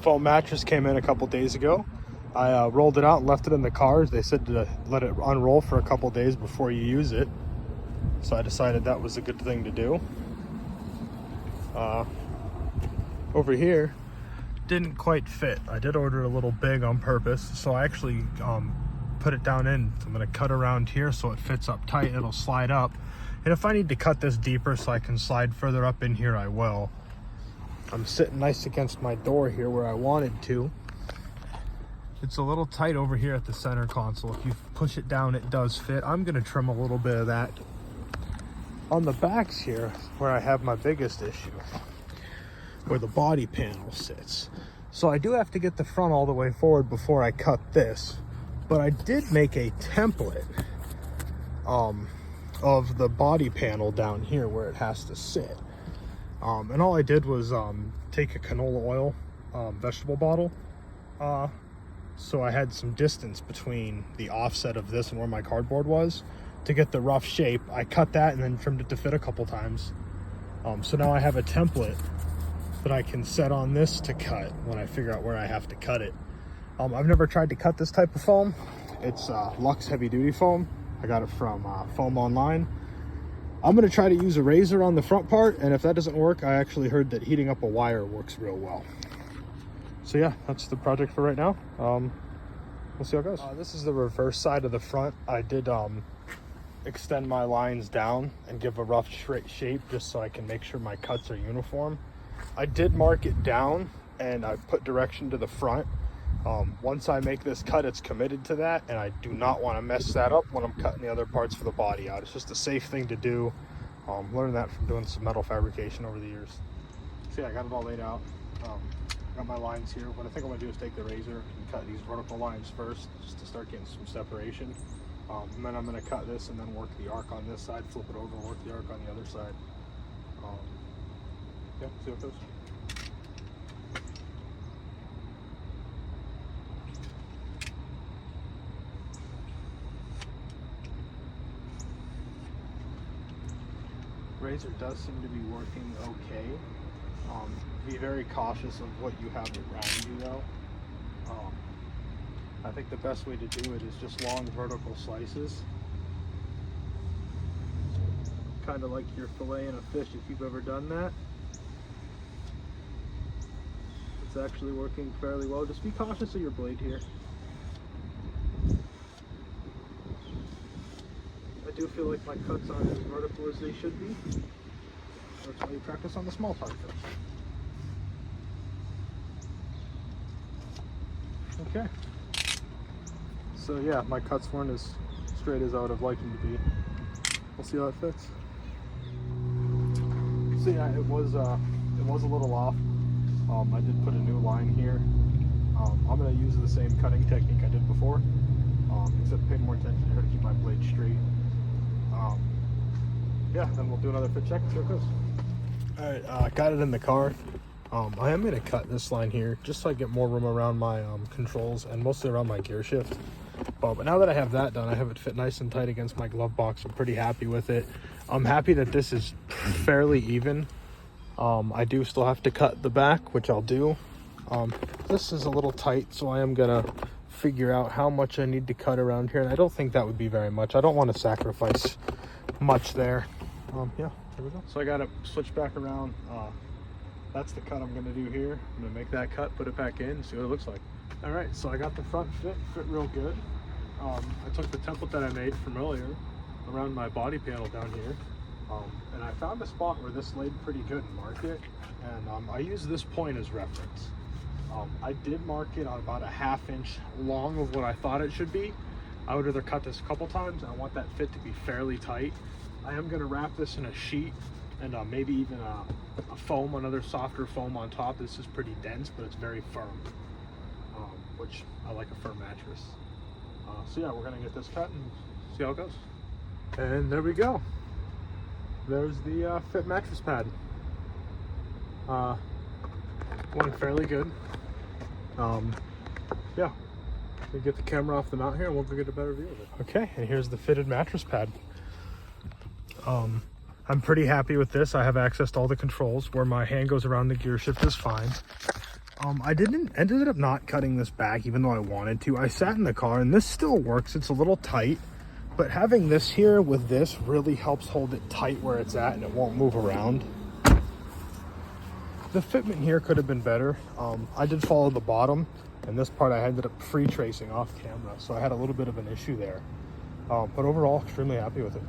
foam mattress came in a couple days ago. I rolled it out and left it in the car. They said to let it unroll for a couple days before you use it. So I decided that was a good thing to do. Over here, didn't quite fit. I did order a little big on purpose. So I actually put it down in. I'm gonna cut around here so it fits up tight. It'll slide up. And if I need to cut this deeper so I can slide further up in here, I will. I'm sitting nice against my door here where I wanted to. It's a little tight over here at the center console. If you push it down, it does fit. I'm gonna trim a little bit of that. On the backs here, where I have my biggest issue, where the body panel sits. So I do have to get the front all the way forward before I cut this. But I did make a template of the body panel down here where it has to sit. And all I did was take a canola oil vegetable bottle. So I had some distance between the offset of this and where my cardboard was to get the rough shape. I cut that and then trimmed it to fit a couple times. So now I have a template that I can set on this to cut when I figure out where I have to cut it. I've never tried to cut this type of foam. It's Luxe heavy duty foam. I got it from Foam Online. I'm gonna try to use a razor on the front part, and if that doesn't work, I actually heard that heating up a wire works real well. So yeah, that's the project for right now. We'll see how it goes. This is the reverse side of the front. I did extend my lines down and give a rough straight shape just so I can make sure my cuts are uniform. I did mark it down and I put direction to the front. Once I make this cut, it's committed to that, and I do not want to mess that up when I'm cutting the other parts for the body out. It's just a safe thing to do. Learned that from doing some metal fabrication over the years. So yeah, I got it all laid out. Got my lines here. What I think I'm gonna do is take the razor and cut these vertical lines first, just to start getting some separation. And then I'm gonna cut this and then work the arc on this side, flip it over, work the arc on the other side. Yeah, see what it goes. Razor does seem to be working okay. Be very cautious of what you have around you though. I think the best way to do it is just long vertical slices. Kind of like you're filleting a fish if you've ever done that. It's actually working fairly well. Just be cautious of your blade here. I do feel like my cuts aren't as vertical as they should be. That's why you practice on the small part first. Okay. So yeah, my cuts weren't as straight as I would have liked them to be. We'll see how it fits. So yeah, it was a little off. I did put a new line here. I'm gonna use the same cutting technique I did before, except pay more attention to how to keep my blade straight. Yeah, then we'll do another fit check and see how it goes. All right, got it in the car. I am gonna cut this line here just so I get more room around my controls and mostly around my gear shift. But now that I have that done, I have it fit nice and tight against my glove box. I'm pretty happy with it. I'm happy that this is fairly even. I do still have to cut the back, which I'll do. This is a little tight, so I am gonna figure out how much I need to cut around here, and I don't think that would be very much. I don't want to sacrifice much there. Yeah, there we go. So I got it switched back around. That's the cut I'm gonna do here. I'm gonna make that cut, put it back in, and see what it looks like. All right, so I got the front fit real good. I took the template that I made from earlier around my body panel down here, and I found a spot where this laid pretty good and marked it, and I used this point as reference. I did mark it on about a 1/2 inch long of what I thought it should be. I would rather cut this a couple times, and I want that fit to be fairly tight. I am gonna wrap this in a sheet and maybe even a foam, another softer foam on top. This is pretty dense, but it's very firm, which I like a firm mattress. So yeah, we're gonna get this cut and see how it goes. And there we go. There's the fit mattress pad. Went fairly good. Yeah, we get the camera off the mount here and we'll go get a better view of it. Okay, and here's the fitted mattress pad. I'm pretty happy with this. I have access to all the controls. Where my hand goes around the gear shift is fine. I ended up not cutting this back even though I wanted to. I sat in the car and this still works. It's a little tight, but having this here with this really helps hold it tight where it's at and it won't move around. The fitment here could have been better. I did follow the bottom, and this part I ended up free tracing off camera, so I had a little bit of an issue there. But overall, extremely happy with it.